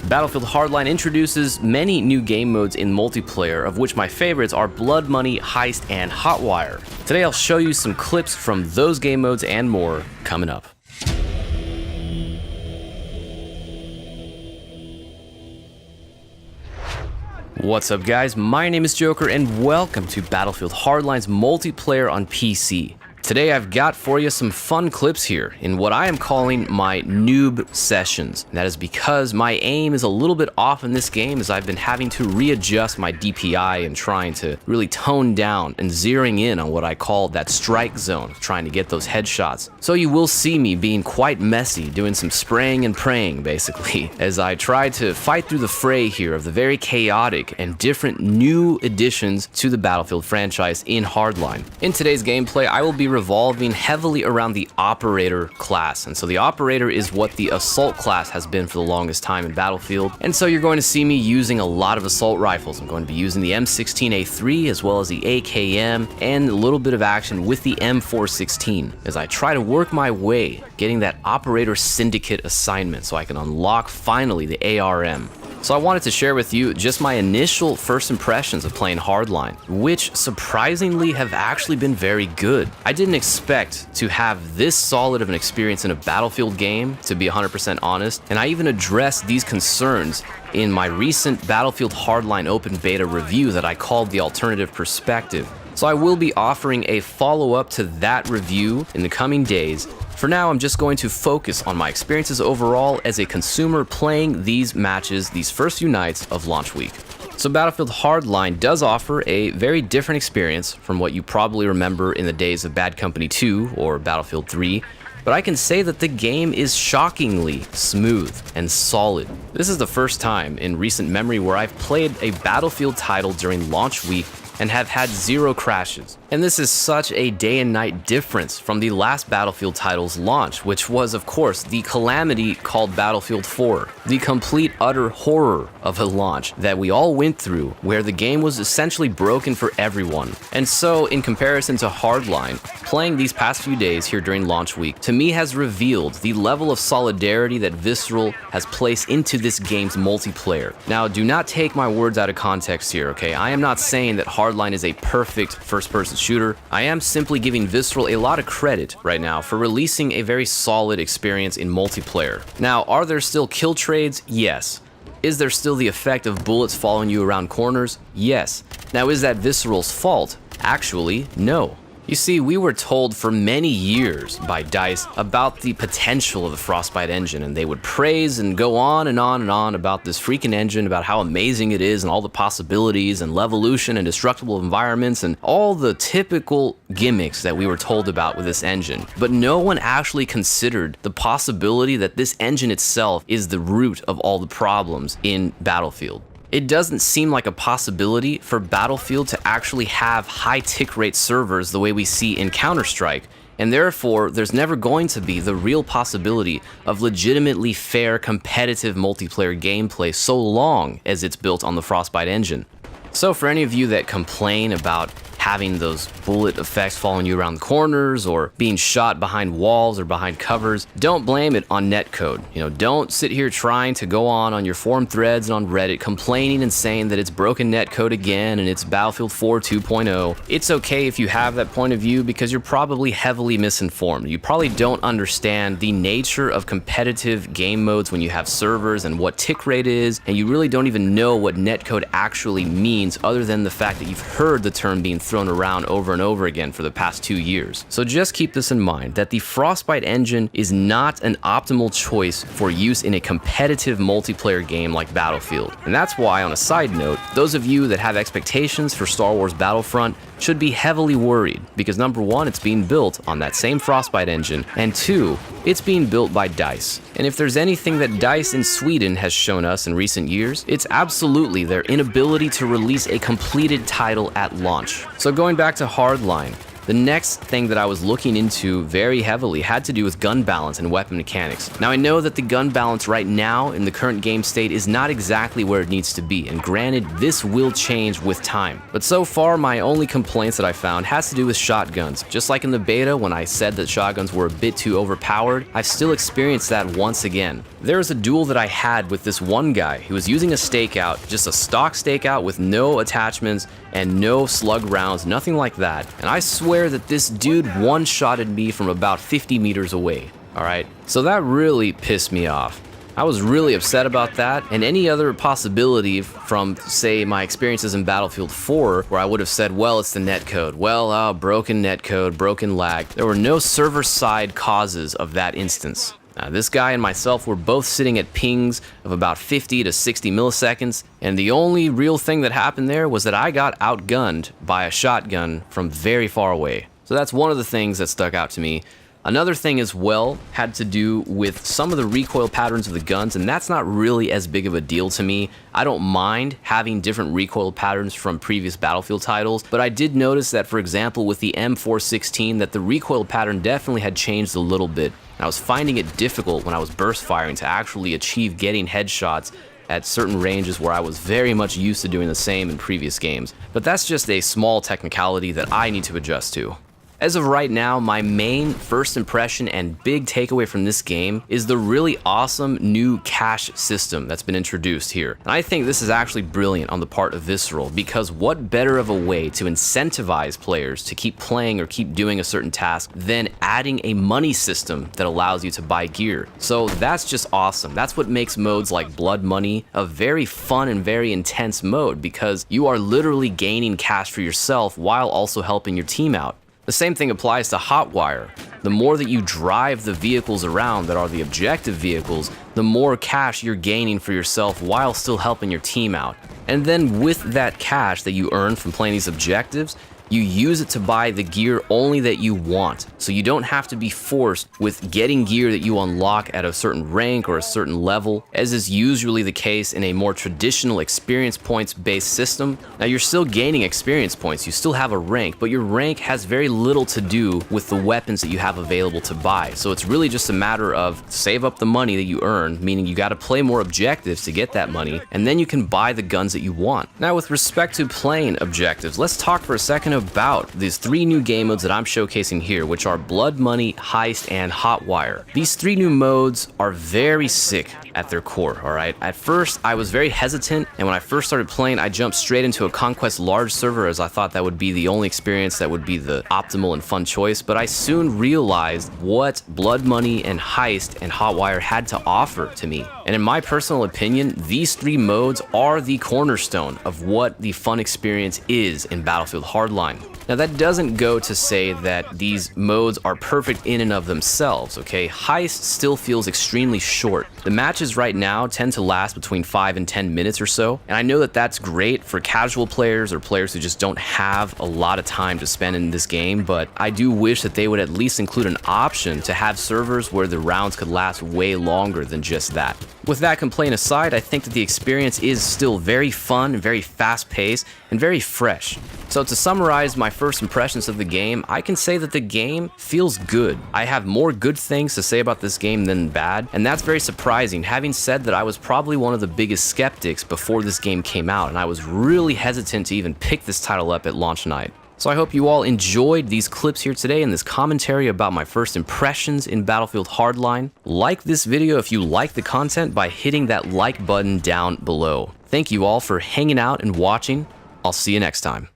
Battlefield Hardline introduces many new game modes in multiplayer, of which my favorites are Blood Money, Heist, and Hotwire. Today I'll show you some clips from those game modes and more coming up. What's up guys, my name is Joker and welcome to Battlefield Hardline's multiplayer on PC. Today I've got for you some fun clips here in what I am calling my noob sessions. And that is because my aim is a little bit off in this game as I've been having to readjust my DPI and trying to really tone down and zeroing in on what I call that strike zone, trying to get those headshots. So you will see me being quite messy, doing some spraying and praying basically, as I try to fight through the fray here of the very chaotic and different new additions to the Battlefield franchise in Hardline. In today's gameplay, I will be revolving heavily around the operator class, and so the operator is what the assault class has been for the longest time in Battlefield, and so you're going to see me using a lot of assault rifles. I'm going to be using the M16A3 as well as the AKM and a little bit of action with the M416 as I try to work my way getting that operator syndicate assignment so I can unlock finally the ARM. So I wanted to share with you just my initial first impressions of playing Hardline, which surprisingly have actually been very good. I didn't expect to have this solid of an experience in a Battlefield game, to be 100% honest, and I even addressed these concerns in my recent Battlefield Hardline open beta review that I called the Alternative Perspective. So I will be offering a follow-up to that review in the coming days. For now, I'm just going to focus on my experiences overall as a consumer playing these matches these first few nights of launch week. So Battlefield Hardline does offer a very different experience from what you probably remember in the days of Bad Company 2 or Battlefield 3, but I can say that the game is shockingly smooth and solid. This is the first time in recent memory where I've played a Battlefield title during launch week and have had zero crashes. And this is such a day and night difference from the last Battlefield title's launch, which was of course the calamity called Battlefield 4, the complete utter horror of a launch that we all went through, where the game was essentially broken for everyone. And so in comparison to Hardline, playing these past few days here during launch week to me has revealed the level of solidarity that Visceral has placed into this game's multiplayer. Now do not take my words out of context here, okay? I am not saying that Hardline is a perfect first-person shooter. I am simply giving Visceral a lot of credit right now for releasing a very solid experience in multiplayer. Now, are there still kill trades? Yes. Is there still the effect of bullets following you around corners? Yes. Now, is that Visceral's fault? Actually, no. You see, we were told for many years by DICE about the potential of the Frostbite engine, and they would praise and go on and on and on about this freaking engine, about how amazing it is and all the possibilities and levolution and destructible environments and all the typical gimmicks that we were told about with this engine. But no one actually considered the possibility that this engine itself is the root of all the problems in Battlefield. It doesn't seem like a possibility for Battlefield to actually have high tick rate servers the way we see in Counter-Strike, and therefore there's never going to be the real possibility of legitimately fair competitive multiplayer gameplay so long as it's built on the Frostbite engine. So for any of you that complain about having those bullet effects following you around the corners or being shot behind walls or behind covers, don't blame it on netcode. Don't sit here trying to go on your forum threads and on Reddit complaining and saying that it's broken netcode again and it's Battlefield 4 2.0. It's okay if you have that point of view because you're probably heavily misinformed. You probably don't understand the nature of competitive game modes when you have servers and what tick rate is, and you really don't even know what netcode actually means other than the fact that you've heard the term being thrown around over and over again for the past 2 years. So just keep this in mind, that the Frostbite engine is not an optimal choice for use in a competitive multiplayer game like Battlefield. And that's why, on a side note, those of you that have expectations for Star Wars Battlefront should be heavily worried, because number one, it's being built on that same Frostbite engine, and two, it's being built by DICE. And if there's anything that DICE in Sweden has shown us in recent years, it's absolutely their inability to release a completed title at launch. So going back to Hardline, The next thing that I was looking into very heavily had to do with gun balance and weapon mechanics. Now I know that the gun balance right now in the current game state is not exactly where it needs to be, and granted, this will change with time. But so far, my only complaints that I found has to do with shotguns. Just like in the beta when I said that shotguns were a bit too overpowered, I've still experienced that once again. There was a duel that I had with this one guy who was using a stakeout, just a stock stakeout with no attachments and no slug rounds, nothing like that. And I swear that this dude one-shotted me from about 50 meters away, alright? So that really pissed me off. I was really upset about that, and any other possibility from, say, my experiences in Battlefield 4, where I would have said, well, it's the netcode. Well, broken netcode, broken lag. There were no server-side causes of that instance. Now, this guy and myself were both sitting at pings of about 50 to 60 milliseconds, and the only real thing that happened there was that I got outgunned by a shotgun from very far away. So that's one of the things that stuck out to me. Another thing as well had to do with some of the recoil patterns of the guns, and that's not really as big of a deal to me. I don't mind having different recoil patterns from previous Battlefield titles, but I did notice that, for example, with the M416, that the recoil pattern definitely had changed a little bit. I was finding it difficult when I was burst firing to actually achieve getting headshots at certain ranges where I was very much used to doing the same in previous games. But that's just a small technicality that I need to adjust to. As of right now, my main first impression and big takeaway from this game is the really awesome new cash system that's been introduced here. And I think this is actually brilliant on the part of Visceral, because what better of a way to incentivize players to keep playing or keep doing a certain task than adding a money system that allows you to buy gear. So that's just awesome. That's what makes modes like Blood Money a very fun and very intense mode, because you are literally gaining cash for yourself while also helping your team out. The same thing applies to Hotwire. The more that you drive the vehicles around that are the objective vehicles, the more cash you're gaining for yourself while still helping your team out. And then with that cash that you earn from playing these objectives, you use it to buy the gear only that you want. So you don't have to be forced with getting gear that you unlock at a certain rank or a certain level, as is usually the case in a more traditional experience points based system. Now you're still gaining experience points, you still have a rank, but your rank has very little to do with the weapons that you have available to buy. So it's really just a matter of save up the money that you earn, meaning you gotta play more objectives to get that money, and then you can buy the guns that you want. Now with respect to playing objectives, let's talk for a second about these 3 new game modes that I'm showcasing here, which are Blood Money, Heist, and Hotwire. These 3 new modes are very sick at their core, alright? At first, I was very hesitant, and when I first started playing, I jumped straight into a Conquest large server as I thought that would be the only experience that would be the optimal and fun choice, but I soon realized what Blood Money and Heist and Hotwire had to offer to me. And in my personal opinion, these 3 modes are the cornerstone of what the fun experience is in Battlefield Hardline. Now that doesn't go to say that these modes are perfect in and of themselves, okay? Heist still feels extremely short. The matches right now tend to last between 5 and 10 minutes or so, and I know that that's great for casual players or players who just don't have a lot of time to spend in this game, but I do wish that they would at least include an option to have servers where the rounds could last way longer than just that. With that complaint aside, I think that the experience is still very fun, very fast-paced, and very fresh. So to summarize my first impressions of the game, I can say that the game feels good. I have more good things to say about this game than bad, and that's very surprising, having said that I was probably one of the biggest skeptics before this game came out, and I was really hesitant to even pick this title up at launch night. So I hope you all enjoyed these clips here today and this commentary about my first impressions in Battlefield Hardline. Like this video if you like the content by hitting that like button down below. Thank you all for hanging out and watching. I'll see you next time.